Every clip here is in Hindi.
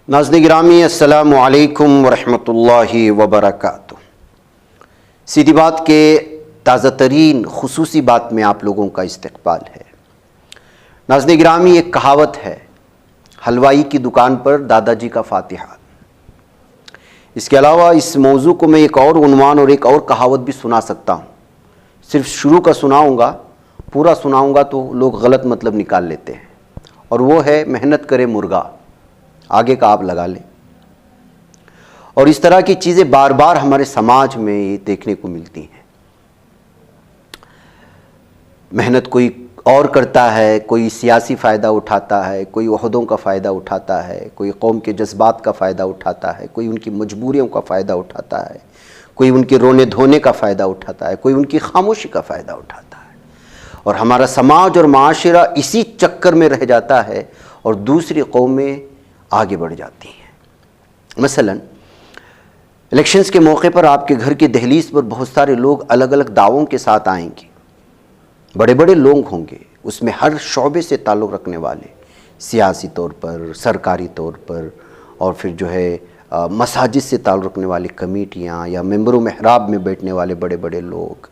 नाज़रीन गिरामी अस्सलामु अलैकुम वरहमतुल्लाहि वबरकातुह। सीधी बात के ताज़ा तरीन खुसूसी बात में आप लोगों का इस्तकबाल है। नाज़रीन गिरामी, एक कहावत है, हलवाई की दुकान पर दादाजी का फातिहा। इसके अलावा इस मौजू को मैं एक और उन्वान और एक और कहावत भी सुना सकता हूँ। सिर्फ शुरू का सुनाऊँगा, पूरा सुनाऊँगा तो लोग गलत मतलब निकाल लेते हैं, और वो है मेहनत करे मुर्गा, आगे का आप लगा लें। और इस तरह की चीज़ें बार बार हमारे समाज में ये देखने को मिलती हैं। मेहनत कोई और करता है, कोई सियासी फ़ायदा उठाता है, कोई ओहदों का फ़ायदा उठाता है, कोई कौम के जज्बात का फ़ायदा उठाता है, कोई उनकी मजबूरियों का फ़ायदा उठाता है, कोई उनके रोने धोने का फ़ायदा उठाता है, कोई उनकी खामोशी का फ़ायदा उठाता है। और हमारा समाज और माशरा इसी चक्कर में रह जाता है और दूसरी कौमें आगे बढ़ जाती हैं। मसलन इलेक्शंस के मौके पर आपके घर की दहलीज पर बहुत सारे लोग अलग अलग दावों के साथ आएंगे। बड़े बड़े लोग होंगे, उसमें हर शौबे से ताल्लुक़ रखने वाले, सियासी तौर पर, सरकारी तौर पर, और फिर जो है मसाजिद से ताल्लुक़ रखने वाली कमेटियाँ या मेंबरों महराब में बैठने वाले बड़े बड़े लोग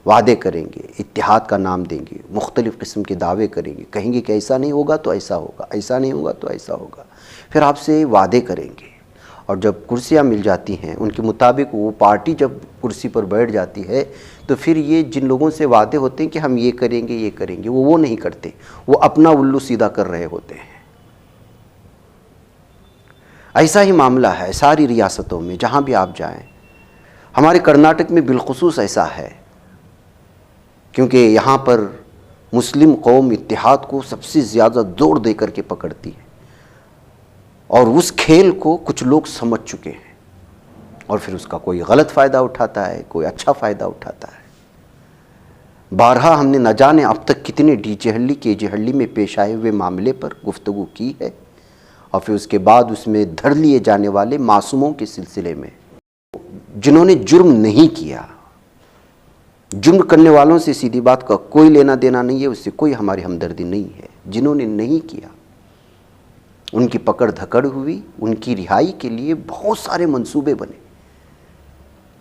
वादे करेंगे, इत्तिहाद का नाम देंगे, मुख्तलिफ़ किस्म के दावे करेंगे, कहेंगे कि ऐसा नहीं होगा तो ऐसा होगा, ऐसा नहीं होगा तो ऐसा होगा। फिर आपसे वादे करेंगे, और जब कुर्सियाँ मिल जाती हैं उनके मुताबिक वो पार्टी जब कुर्सी पर बैठ जाती है तो फिर ये जिन लोगों से वादे होते हैं कि हम ये करेंगे ये करेंगे, वो नहीं करते, वो अपना उल्लू सीधा कर रहे होते हैं। ऐसा ही मामला है सारी रियासतों में, जहाँ भी आप जाएं। हमारे कर्नाटक में बिलखुसूस ऐसा है, क्योंकि यहाँ पर मुस्लिम कौम इत्तिहाद को सबसे ज़्यादा जोर दे करके पकड़ती है, और उस खेल को कुछ लोग समझ चुके हैं, और फिर उसका कोई गलत फ़ायदा उठाता है, कोई अच्छा फ़ायदा उठाता है। बारहा हमने न जाने अब तक कितने डीजे हल्ली केजे हल्ली में पेश आए हुए मामले पर गुफ्तगू की है, और फिर उसके बाद उसमें धर लिए जाने वाले मासूमों के सिलसिले में, जिन्होंने जुर्म नहीं किया। जुर्म करने वालों से सीधी बात का कोई लेना देना नहीं है, उससे कोई हमारी हमदर्दी नहीं है। जिन्होंने नहीं किया उनकी पकड़ धकड़ हुई, उनकी रिहाई के लिए बहुत सारे मंसूबे बने,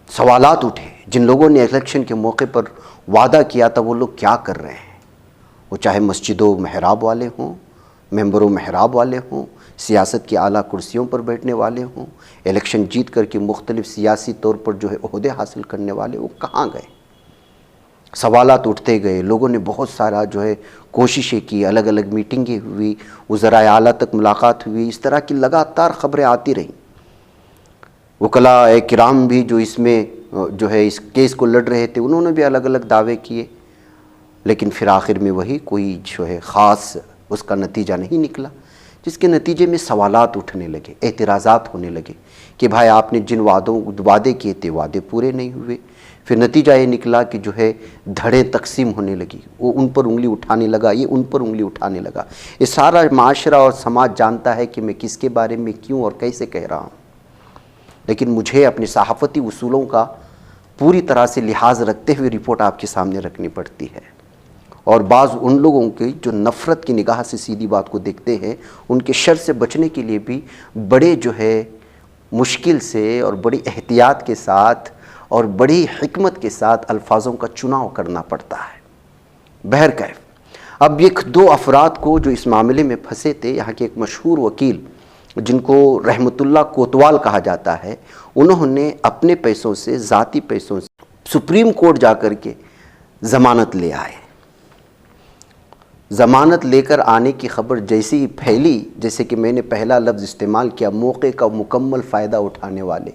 सवालात उठे। जिन लोगों ने इलेक्शन के मौके पर वादा किया था वो लोग क्या कर रहे हैं, वो चाहे मस्जिदों महराब वाले हों, मेंबरों महराब वाले हों, सियासत की आला कुर्सियों पर बैठने वाले हों, इलेक्शन जीत करके मुख्तलिफ सियासी तौर पर जो है ओहदे हासिल करने वाले, वो कहाँ गए। सवालात उठते गए, लोगों ने बहुत सारा जो है कोशिशें की, अलग अलग मीटिंगें हुई, वज़राए आला तक मुलाकात हुई, इस तरह की लगातार ख़बरें आती रहीं। वकला किराम भी जो इसमें जो है इस केस को लड़ रहे थे, उन्होंने भी अलग अलग दावे किए, लेकिन फिर आखिर में वही कोई जो है ख़ास उसका नतीजा नहीं निकला, जिसके नतीजे में सवालात उठने लगे, एतराज़ात होने लगे कि भाई आपने जिन वादे किए थे वादे पूरे नहीं हुए। फिर नतीजा ये निकला कि जो है धड़ें तकसीम होने लगी, वो उन पर उंगली उठाने लगा, ये उन पर उंगली उठाने लगा। ये सारा माशरा और समाज जानता है कि मैं किसके बारे में क्यों और कैसे कह रहा हूँ, लेकिन मुझे अपने सहाफ़ती उसूलों का पूरी तरह से लिहाज रखते हुए रिपोर्ट आपके सामने रखनी पड़ती है। और बाज़ उन लोगों की जो नफ़रत की निगाह से सीधी बात को देखते हैं, उनके शर से बचने के लिए भी बड़े जो है मुश्किल से और बड़ी एहतियात के साथ और बड़ी हिकमत के साथ अल्फाजों का चुनाव करना पड़ता है। बहरकैफ, अब एक दो अफराद को जो इस मामले में फंसे थे, यहाँ के एक मशहूर वकील जिनको रहमतुल्लाह कोतवाल कहा जाता है, उन्होंने अपने पैसों से, ज़ाती पैसों से सुप्रीम कोर्ट जा कर के ज़मानत ले आए। ज़मानत लेकर आने की ख़बर जैसे ही फैली, जैसे कि मैंने पहला लफ्ज़ इस्तेमाल किया, मौके का मुकम्मल फ़ायदा उठाने वाले,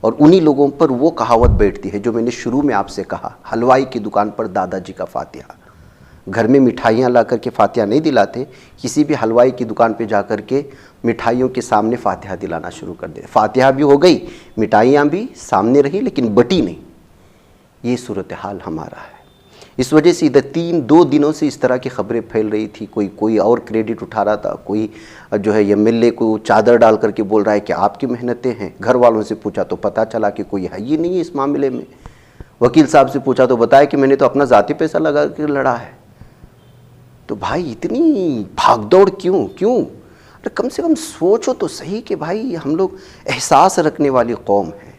और उन्हीं लोगों पर वो कहावत बैठती है जो मैंने शुरू में आपसे कहा, हलवाई की दुकान पर दादाजी का फातिहा। घर में मिठाइयाँ ला कर के फातिहा नहीं दिलाते, किसी भी हलवाई की दुकान पे जा कर के मिठाइयों के सामने फातिहा दिलाना शुरू कर दे। फातिहा भी हो गई, मिठाइयाँ भी सामने रही, लेकिन बटी नहीं। ये सूरत हाल हमारा है। इस वजह से इधर 2 दिनों से इस तरह की खबरें फैल रही थी। कोई और क्रेडिट उठा रहा था, कोई जो है एमएलए को चादर डाल करके बोल रहा है कि आपकी मेहनतें हैं। घर वालों से पूछा तो पता चला कि कोई है ही नहीं है इस मामले में। वकील साहब से पूछा तो बताया कि मैंने तो अपना ज़ाती पैसा लगा कर लड़ा है। तो भाई इतनी भागदौड़ क्यों? अरे कम से कम सोचो तो सही कि भाई हम लोग एहसास रखने वाली कौम है,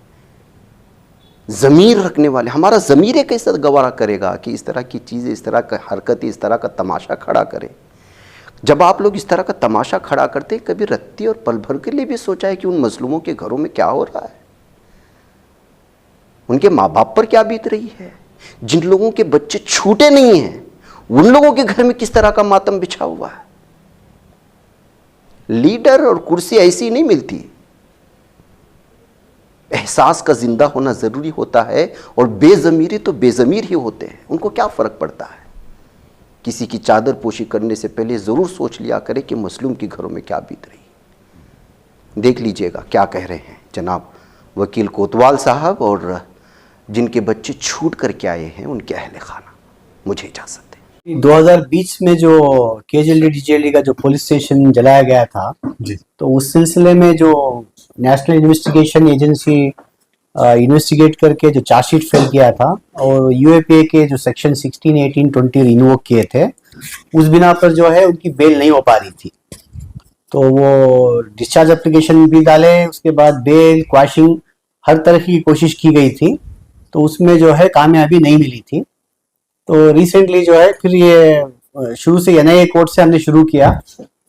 ज़मीर रखने वाले। हमारा ज़मीर कैसे गवारा करेगा कि इस तरह की चीज़ें, इस तरह का हरकत, इस तरह का तमाशा खड़ा करें। जब आप लोग इस तरह का तमाशा खड़ा करते, कभी रत्ती और पल भर के लिए भी सोचा है कि उन मजलूमों के घरों में क्या हो रहा है, उनके माँ बाप पर क्या बीत रही है, जिन लोगों के बच्चे छूटे नहीं हैं उन लोगों के घर में किस तरह का मातम बिछा हुआ है। लीडर और कुर्सी ऐसी नहीं मिलती, एहसास का जिंदा होना जरूरी होता है, और बेजमीरी तो बेजमीर ही होते हैं, उनको क्या फर्क पड़ता है। किसी की चादर पोशी करने से पहले जरूर सोच लिया करे कि मसलूम के घरों में क्या बीत रही है। देख लीजिएगा क्या कह रहे हैं जनाब वकील कोतवाल साहब, और जिनके बच्चे छूट करके आए हैं उनके अहले खाना। मुझे इजाजत है। 2020 में जो केजएलडी डीजेएलडी का जो पुलिस स्टेशन जलाया गया था जी, तो उस सिलसिले में जो नेशनल इन्वेस्टिगेशन एजेंसी इन्वेस्टिगेट करके जो चार्जशीट फाइल किया था, और यूएपीए के जो सेक्शन 16, 18, 20 इन्वोक किए थे, उस बिना पर जो है उनकी बेल नहीं हो पा रही थी। तो वो डिस्चार्ज एप्लीकेशन भी डाले, उसके बाद बेल क्वाशिंग हर तरह की कोशिश की गई थी, तो उसमें जो है कामयाबी नहीं मिली थी। तो रिसेंटली जो है फिर ये शुरू से एनआईए कोर्ट से हमने शुरू किया,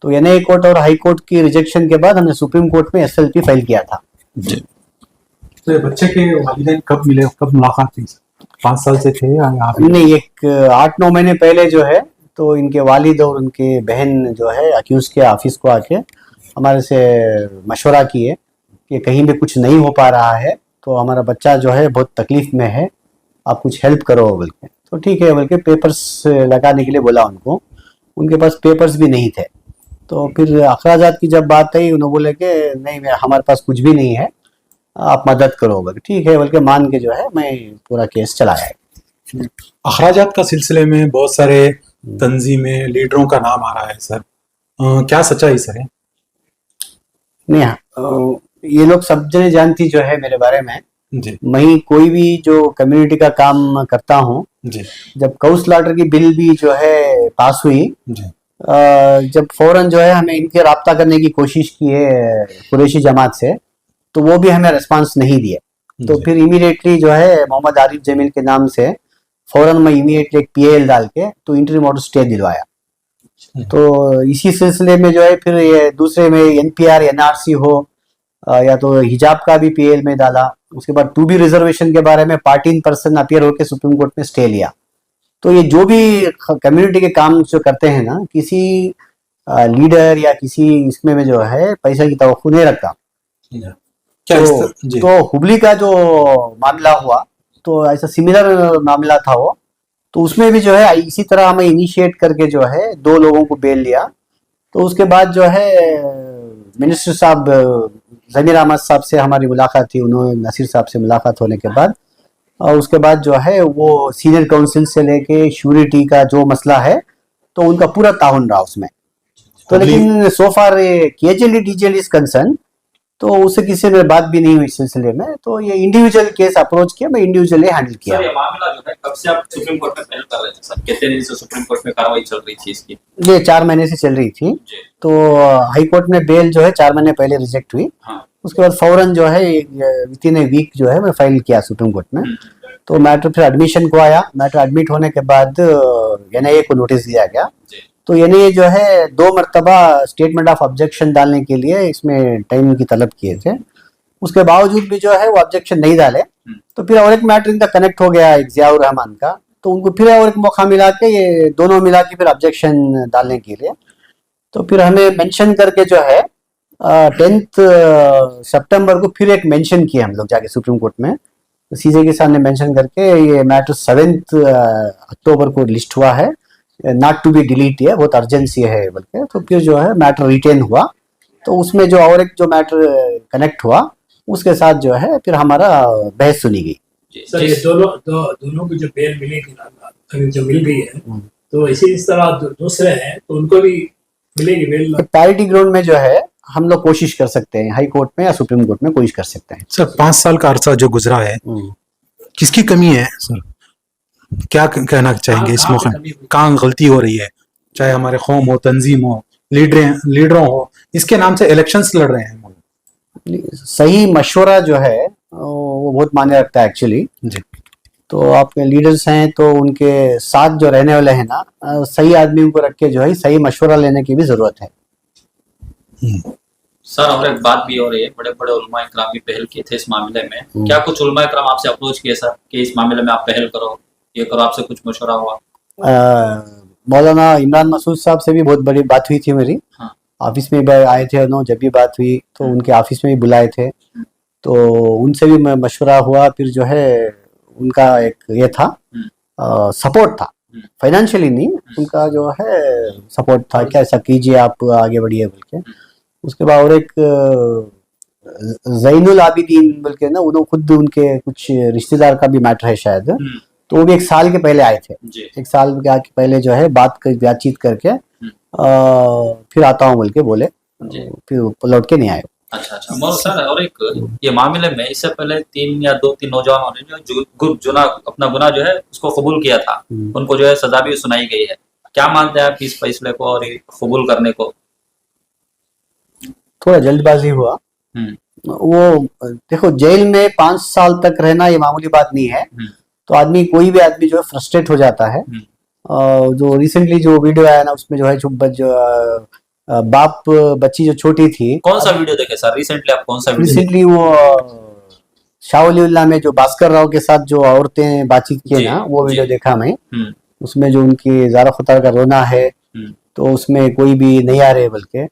तो एनआईए कोर्ट और हाई कोर्ट की रिजेक्शन के बाद हमने सुप्रीम कोर्ट में एसएलपी फाइल किया था जी। तो ये बच्चे के वालिदैन कब मिले, कब मुलाकात हुई? 5 साल से थे या नहीं, एक 8-9 महीने पहले जो है, तो इनके वालिद और उनके बहन जो है अक्यूज के ऑफिस को आके हमारे से मशवरा किए कि कहीं भी कुछ नहीं हो पा रहा है, तो हमारा बच्चा जो है बहुत तकलीफ में है, आप कुछ हेल्प करो बोल के। तो ठीक है बोल के पेपर्स लगाने के लिए बोला उनको, उनके पास पेपर्स भी नहीं थे। तो फिर अखराजात की जब बात आई, उन्होंने बोले कि नहीं, हमारे पास कुछ भी नहीं है, आप मदद करो बोल के। ठीक है बोल के मान के जो है मैं पूरा केस चलाया है। अखराजात का सिलसिले में बहुत सारे तंजीमें, लीडरों का नाम आ रहा है सर, क्या सच्चाई सर है? नहीं, ये लोग सब जने जानती जो है मेरे बारे में जी। मैं कोई भी जो कम्युनिटी का काम करता हूँ जी। जब काउ स्लॉटर की बिल भी जो है पास हुई जी। जब फौरन जो है हमें इनके राब्ता करने की कोशिश की है कुरैशी जमात से, तो वो भी हमें रिस्पांस नहीं दिए। तो फिर इमीडिएटली जो है मोहम्मद आरिफ जमील के नाम से फौरन मैं इमीडिएटली एक पीएल डाल के तो इंटरिम ऑर्डर स्टे दिलवाया। तो इसी सिलसिले में जो है फिर ये दूसरे में एनपीआर एनआरसी हो या तो हिजाब का भी पीएल में डाला। उसके बाद 2B रिजर्वेशन के बारे में पार्टी इन पर्सन अपीयर होकर सुप्रीम कोर्ट में स्टे लिया। तो ये जो भी कम्युनिटी के काम जो करते हैं ना, किसी लीडर या किसी इसमें में जो है पैसा की तवक्कुन नहीं रखता। तो हुबली का जो मामला हुआ तो ऐसा सिमिलर मामला था वो, तो उसमें भी जो है इसी तरह हमें इनिशिएट करके जो है 2 लोगों को बेल लिया। तो उसके बाद जो है मिनिस्टर साहब ज़मीर अहमद साहब से हमारी मुलाकात थी, उन्होंने नसीर साहब से मुलाकात होने के बाद और उसके बाद जो है वो सीनियर काउंसिल से लेके श्योरिटी का जो मसला है तो उनका पूरा ताउन रहा उसमें। तो लेकिन सो फार केजएलडी डीजेएलडी इज कंसर्न, तो उससे किसी में बात भी नहीं हुई इस सिलसिले में। तो ये इंडिविजुअल केस अप्रोच किया, मैं इंडिविजुअली हैंडल किया। सर, ये मामला जो है कब से आप सुप्रीम कोर्ट में फाइल कर रहे थे सर? कितने दिन से सुप्रीम कोर्ट में कार्रवाई चल रही थी इसकी? ये 4 महीने से चल रही थी। तो हाई कोर्ट में बेल जो है 4 महीने पहले रिजेक्ट हुई। हाँ। उसके बाद फौरन जो है विद इन ए वीक जो है मैं फाइल किया सुप्रीम कोर्ट में। तो मैटर फिर एडमिशन को आया। मैटर एडमिट होने के बाद एनआईए को नोटिस दिया गया। तो एनआईए जो है 2 मरतबा स्टेटमेंट ऑफ ऑब्जेक्शन डालने के लिए इसमें टाइम की तलब किए थे, उसके बावजूद भी जो है वो ऑब्जेक्शन नहीं डाले। तो फिर और एक मैटर इनका कनेक्ट हो गया एक जियाउर रहमान का, तो उनको फिर और एक मौका मिला के ये दोनों मिला के फिर ऑब्जेक्शन डालने के लिए। तो फिर हमें मेंशन करके जो है 10 सितंबर को फिर एक मेंशन किया हम लोग जाके सुप्रीम कोर्ट में, तो सीजे के सामने मेंशन करके ये मैटर 7 अक्टूबर को लिस्ट हुआ है, नॉट टू बी डिलीट है, बहुत अर्जेंसी है बल्कि। तो फिर जो है मैटर रिटेन हुआ, तो उसमें जो और एक जो मैटर कनेक्ट हुआ उसके साथ जो है फिर हमारा बहस सुनी गई। सर, ये दोनों की जो बेल मिलेगी जो मिल गई है, तो इस तरह दूसरे हैं तो उनको भी मिलेगी बेल? पैरिटी ग्राउंड में जो है हम लोग कोशिश कर सकते हैं, हाई कोर्ट में या सुप्रीम कोर्ट में कोशिश कर सकते हैं। सर 5 साल का अरसा जो गुजरा है, किसकी कमी है सर? क्या कहना चाहेंगे इस मौके में? कहाँ गलती हो रही है, चाहे हमारे कौम हो, तंजीम हो, लीडरों हो, इसके नाम से इलेक्शंस लड़ रहे हैं। सही मशवरा जो है वो बहुत मायने रखता है एक्चुअली। जी तो आपके लीडर्स हैं तो उनके साथ जो रहने वाले हैं ना, सही आदमी को रख के जो है सही मशवरा लेने की भी जरूरत है। सर और एक बात भी हो रही है, बड़े बड़े उलमा इकराम भी पहल किए थे इस मामले में। क्या कुछ उलमा इकराम आपसे अप्रोच किए सर कि इस मामले में आप पहल करो, ये करो, आपसे कुछ मशवरा हुआ? मौलाना इमरान मसूद साहब से भी बहुत बड़ी बात हुई थी मेरी। हाँ। ऑफिस में भी आए थे उन्होंने, जब भी बात हुई तो उनके ऑफिस में भी बुलाए थे, तो उनसे भी मशवरा हुआ। फिर जो है उनका एक ये था, सपोर्ट था, फाइनेंशियली नहीं, उनका जो है सपोर्ट था कि ऐसा कीजिए आप आगे बढ़िए बोल के। उसके बाद और एक जैनुल आबिदीन बोल के ना, उन्होंने खुद उनके कुछ रिश्तेदार का भी मैटर है शायद, तो वो भी 1 साल के पहले आए थे। जी 1 साल के पहले जो है बातचीत करके फिर आता हूँ बोल के बोले, जी। फिर लौट के नहीं आए। अच्छा अच्छा मौलवी सर, और एक ये मामले में इससे पहले 3 या 2-3 नौजवानों ने जो जुना अपना गुनाह जो है उसको कबूल किया था, उनको जो है सजा भी सुनाई गई है। क्या मानते हैं आप इस फैसले को और कबूल करने को? थोड़ा जल्दबाजी हुआ। वो देखो, जेल में 5 साल तक रहना ये मामूली बात नहीं है। तो आदमी, कोई भी आदमी जो है फ्रस्ट्रेट हो जाता है। जो रिसेंटली जो वीडियो आया ना, उसमें जो है बाप बच्ची जो छोटी थी। कौन सा वीडियो देखे सर रिसेंटली? आप कौन सा वीडियो? रिसेंटली वो शाहउल्लाह में जो भास्कर राव के साथ जो औरतें बातचीत किए ना, वो वीडियो देखा मैं। उसमें जो उनकी ज़ारा खुतार का रोना है, तो उसमें कोई भी नहीं आ रहे बल्कि,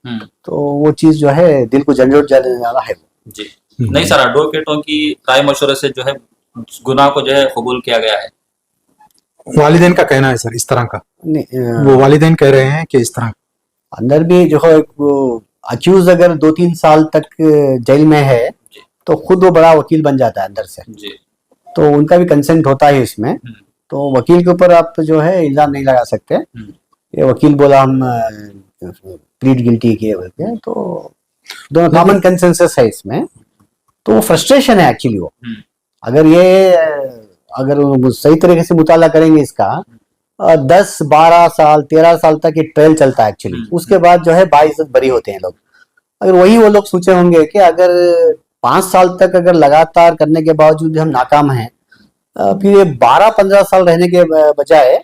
तो वो चीज जो है दिल को झंझोड़ जाने वाला है। जी नहीं सर, एडवोकेटों की राय मशवरे से जो है गुनाह को जो है कबूल किया गया है। वालिदैन का कहना है सर इस तरह का, वो वालिदैन कह रहे हैं कि इस तरह। अंदर भी जो है अक्यूज अगर 2-3 साल तक जेल में है तो खुद वो बड़ा वकील बन जाता है अंदर से जी। तो उनका भी कंसेंट होता है इसमें। तो वकील के ऊपर आप जो है इल्जाम नहीं लगा सकते। ये वकील बोला हम प्लीड गिल्टी किए बोलते, तो दोनों कॉमन कंसेंसस है इसमें। तो वो फ्रस्ट्रेशन है एक्चुअली। वो अगर सही तरीके से मुताला करेंगे इसका, 10-12 साल 13 साल तक ये ट्रायल चलता है एक्चुअली। उसके बाद जो है बाइज्जत बरी होते हैं लोग। अगर वही वो लोग सोचे होंगे कि अगर 5 साल तक अगर लगातार करने के बावजूद भी हम नाकाम हैं, फिर ये 12-15 साल रहने के बजाय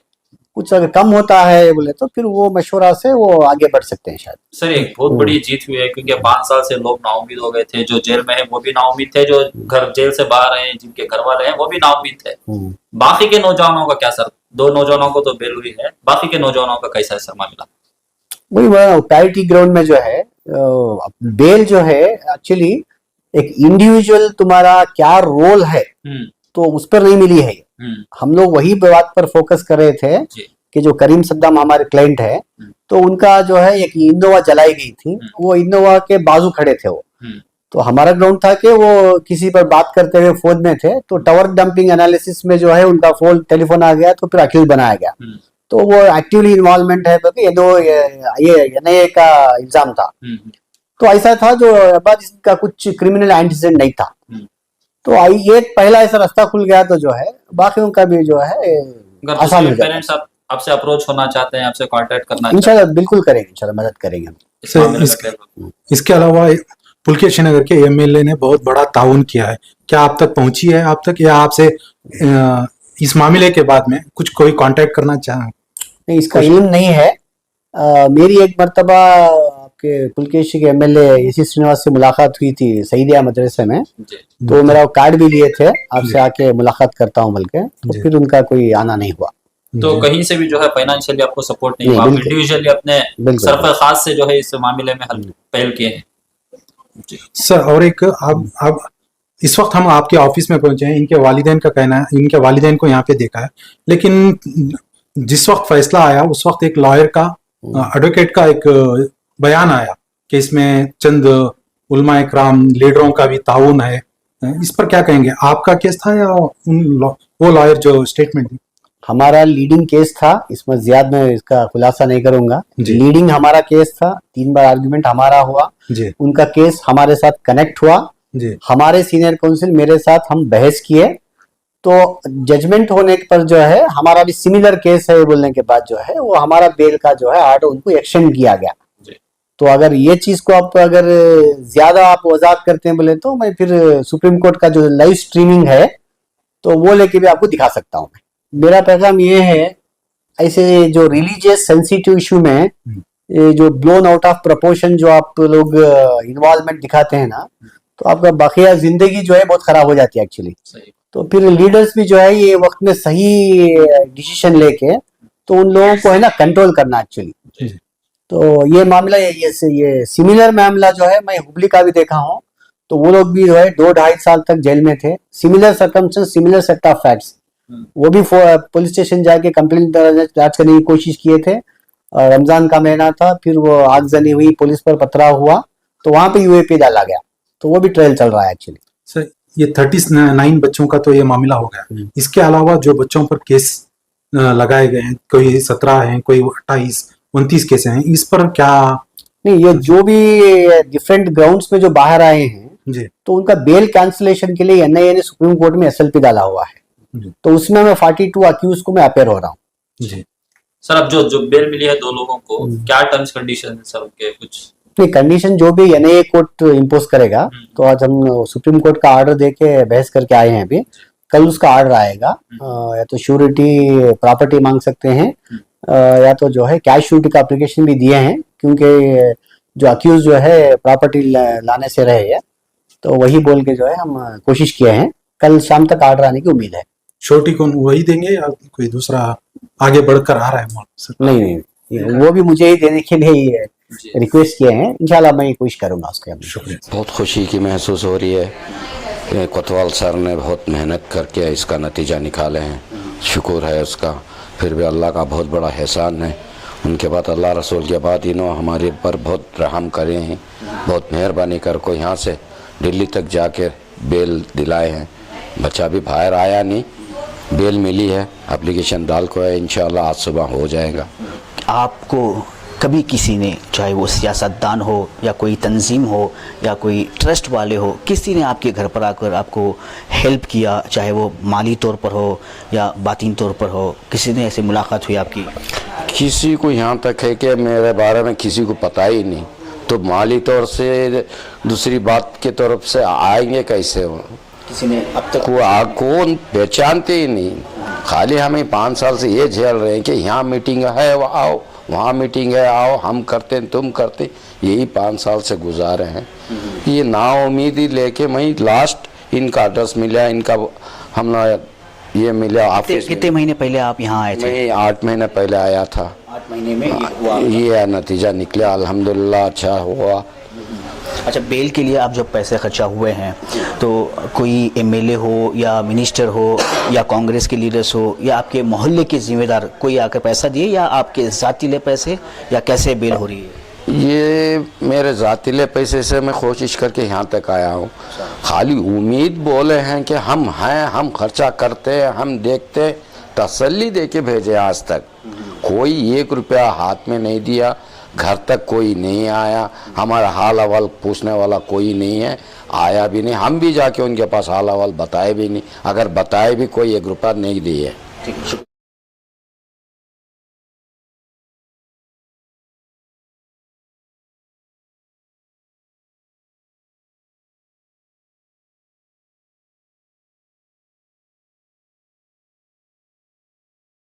कुछ अगर कम होता है बोले तो फिर वो मशवरा से वो आगे बढ़ सकते हैं शायद। सर एक बहुत बड़ी जीत हुई है, क्योंकि 5 साल से लोग नाउम्मीद हो गए थे। जो जेल में है वो भी नाउम्मीद थे, जो घर जेल से बाहर हैं जिनके घर वाले हैं वो भी नाउम्मीद थे। बाकी के नौजवानों का क्या सर? 2 नौजवानों को तो बेल हुई है, बाकी के नौजवानों का कैसा है सर मामला? वही पैरिटी ग्राउंड में जो है बेल जो है एक्चुअली एक इंडिविजुअल तुम्हारा क्या रोल है तो उस पर नहीं मिली है। हम लोग वही बात पर फोकस कर रहे थे कि जो करीम सद्दाम हमारे क्लाइंट है, तो उनका जो है एक इनोवा जलाई गई थी, वो इनोवा के बाजू खड़े थे वो। तो हमारा ग्राउंड था कि वो किसी पर बात करते हुए फोन में थे, तो टावर डंपिंग एनालिसिस में जो है उनका फोन टेलीफोन आ गया, तो फिर अक्यूज बनाया गया। तो वो एक्टिवली इन्वॉल्वमेंट है तो ये एनआईए का इल्जाम था। तो ऐसा था जो बाद इसका कुछ क्रिमिनल एंटीसेडेंट नहीं था। तो ये पहला ऐसा रास्ता खुल गया, तो जो है बाकी उनका भी जो है आसान हो पेरेंट्स आपसे अप्रोच होना चाहते हैं, आपसे कांटेक्ट करना इंशाल्लाह बिल्कुल करेंगे, इंशाल्लाह मदद करेंगे। इसके अलावा पुलकेश नगर के एमएलए ने बहुत बड़ा ताउन किया है, क्या आप तक पहुंची है आप तक, या आपसे इस मामले के बाद में कुछ कोई कांटेक्ट करना चाहे? नहीं, इसका इल्म नहीं है। मेरी एक मर्तबा आपके पुलकेश के एमएलए एसी श्रीनिवास से मुलाकात हुई थी सईदिया मदरसे में, तो मेरा कार्ड भी लिए थे आपसे आके मुलाकात करता हूँ बल्कि, तो फिर उनका कोई आना नहीं हुआ। तो कहीं से भी जो है फाइनेंशियली आपको सपोर्ट नहीं हुआ, इंडिविजुअली अपने सरफ खास से जो है इस मामले में पहल किए हैं? सर और एक आप इस वक्त हम आपके ऑफिस में पहुंचे हैं, इनके वालिदैन का कहना है, इनके वालिदैन को यहाँ पे देखा है, लेकिन जिस वक्त फैसला आया उस वक्त एक लॉयर का एडवोकेट का एक बयान आया कि इसमें चंद उलमा इकराम लीडरों का भी ताउन है। इस पर क्या कहेंगे? आपका केस था या वो लॉयर जो स्टेटमेंट दी? हमारा लीडिंग केस था, इसमें ज्यादा मैं इसका खुलासा नहीं करूंगा। लीडिंग हमारा केस था, 3 बार आर्गुमेंट हमारा हुआ, उनका केस हमारे साथ कनेक्ट हुआ। हमारे सीनियर काउंसिल मेरे साथ हम बहस किए, तो जजमेंट होने पर जो है हमारा भी सिमिलर केस है बोलने के बाद जो है वो हमारा बेल का जो है आर्डर उनको एक्सटेंड किया गया। तो अगर ये चीज को आप अगर ज्यादा आप वजाहत करते हैं बोले तो मैं फिर सुप्रीम कोर्ट का जो लाइव स्ट्रीमिंग है तो वो लेके भी आपको दिखा सकता हूँ मैं। मेरा पैगाम ये है, ऐसे जो रिलीजियस सेंसिटिव इशू में ये जो ब्लोन आउट ऑफ प्रपोर्शन जो आप लोग इन्वॉल्वमेंट दिखाते हैं ना, तो आपका बाकिया जिंदगी जो है बहुत खराब हो जाती है एक्चुअली। सही। तो फिर लीडर्स भी जो है ये वक्त में सही डिसीजन लेके तो उन लोगों को है ना कंट्रोल करना एक्चुअली। तो ये मामला ये सिमिलर मामला जो है मैं हुबली का भी देखा हूँ, तो वो लोग भी जो है 2-2.5 साल तक जेल में थे। Similar circumstance, similar set of facts. वो भी पुलिस स्टेशन जाके कंप्लेंट दर्ज करने की कोशिश किए थे। रमजान का महीना था, फिर वो आगजनी हुई, पुलिस पर पथराव हुआ, तो वहां पे यूएपी डाला गया। तो वो भी ट्रायल चल रहा है एक्चुअली। सर ये 39 बच्चों का तो ये मामला हो गया, इसके अलावा जो बच्चों पर केस लगाए गए हैं, कोई 17 हैं, कोई 28-29 केस हैं, इस पर क्या? नहीं, ये जो भी डिफरेंट ग्राउंड्स में जो बाहर आए हैं जी तो उनका बेल कैंसिलेशन के लिए एनआईए ने सुप्रीम कोर्ट में एसएलपी डाला हुआ है। तो उसमें मैं 42 अक्यूज को मैं अपेयर हो रहा हूँ। जी सर अब जो बेल मिली है 2 लोगों को, क्या टर्म्स कंडीशन है सर उनके कुछ? नहीं, कंडीशन जो भी एनआईए कोर्ट इम्पोज करेगा, तो आज हम सुप्रीम कोर्ट का ऑर्डर देके बहस करके आए हैं। अभी कल उसका ऑर्डर आएगा। या तो श्योरिटी प्रॉपर्टी मांग सकते हैं, या तो जो है कैश श्योरिटी का एप्लीकेशन भी दिए हैं, क्योंकि जो अक्यूज जो है प्रॉपर्टी लाने से रहे है, तो वही बोल के जो है हम कोशिश किए हैं। कल शाम तक ऑर्डर आने की उम्मीद है। छोटी कौन वही देंगे या कोई दूसरा आगे बढ़कर आ रहा है? सर नहीं, वो भी मुझे ही देने के लिए रिक्वेस्ट किए हैं। इंशाल्लाह मैं कोशिश करूंगा उसके। शुक्रिया। बहुत खुशी की महसूस हो रही है। कोतवाल सर ने बहुत मेहनत करके इसका नतीजा निकाले हैं, शुक्र है उसका। फिर भी अल्लाह का बहुत बड़ा एहसान है उनके बाद, अल्लाह रसूल के बाद इन्होंने हमारे पर बहुत रहम करे हैं, बहुत मेहरबानी कर को यहाँ से दिल्ली तक जाके बेल दिलाए हैं। बच्चा भी बाहर आया नहीं, बेल मिली है, एप्लीकेशन डाल को है, इंशाल्लाह आज सुबह हो जाएगा। आपको कभी किसी ने, चाहे वो सियासतदान हो या कोई तंजीम हो या कोई ट्रस्ट वाले हो, किसी ने आपके घर पर आकर आपको हेल्प किया, चाहे वो माली तौर पर हो या बातिन तौर पर हो, किसी ने ऐसे मुलाकात हुई आपकी? किसी को यहाँ तक है कि मेरे बारे में किसी को पता ही नहीं, तो माली तौर से दूसरी बात की तरफ से आएंगे कैसे? हो किसी ने अब तक कौन पहचानते ही नहीं। खाली हमें 5 साल से ये झेल रहे हैं कि यहाँ मीटिंग है वो आओ, वहाँ मीटिंग है आओ, हम करते तुम करते, यही 5 साल से गुजारे हैं। ये नाउम्मीदी लेके मैं लास्ट इनका एड्रेस मिला, इनका हम ये मिला ऑफिस। कितने महीने पहले आप यहाँ आए थे? मैं 8 महीने पहले आया था। 8 महीने में ये हुआ? ये नतीजा निकला, अल्हम्दुलिल्लाह अच्छा हुआ। अच्छा, बेल के लिए आप जब पैसे खर्चा हुए हैं, तो कोई एमएलए हो या मिनिस्टर हो या कांग्रेस के लीडर्स हो या आपके मोहल्ले के जिम्मेदार कोई आकर पैसा दिए, या आपके ज़ातीले पैसे, या कैसे बेल हो रही है? ये मेरे ज़ातीले पैसे से मैं कोशिश करके यहाँ तक आया हूँ। खाली उम्मीद बोले हैं कि हम हैं, हम खर्चा करते हैं, हम देखते, तसल्ली दे के भेजे। आज तक कोई 1 रुपया हाथ में नहीं दिया, घर तक कोई नहीं आया, हमारा हाल अहवाल पूछने वाला कोई नहीं है, आया भी नहीं। हम भी जाके उनके पास हाल अहवाल बताए भी नहीं, अगर बताए भी कोई 1 रुपया नहीं दिए। ठीक है।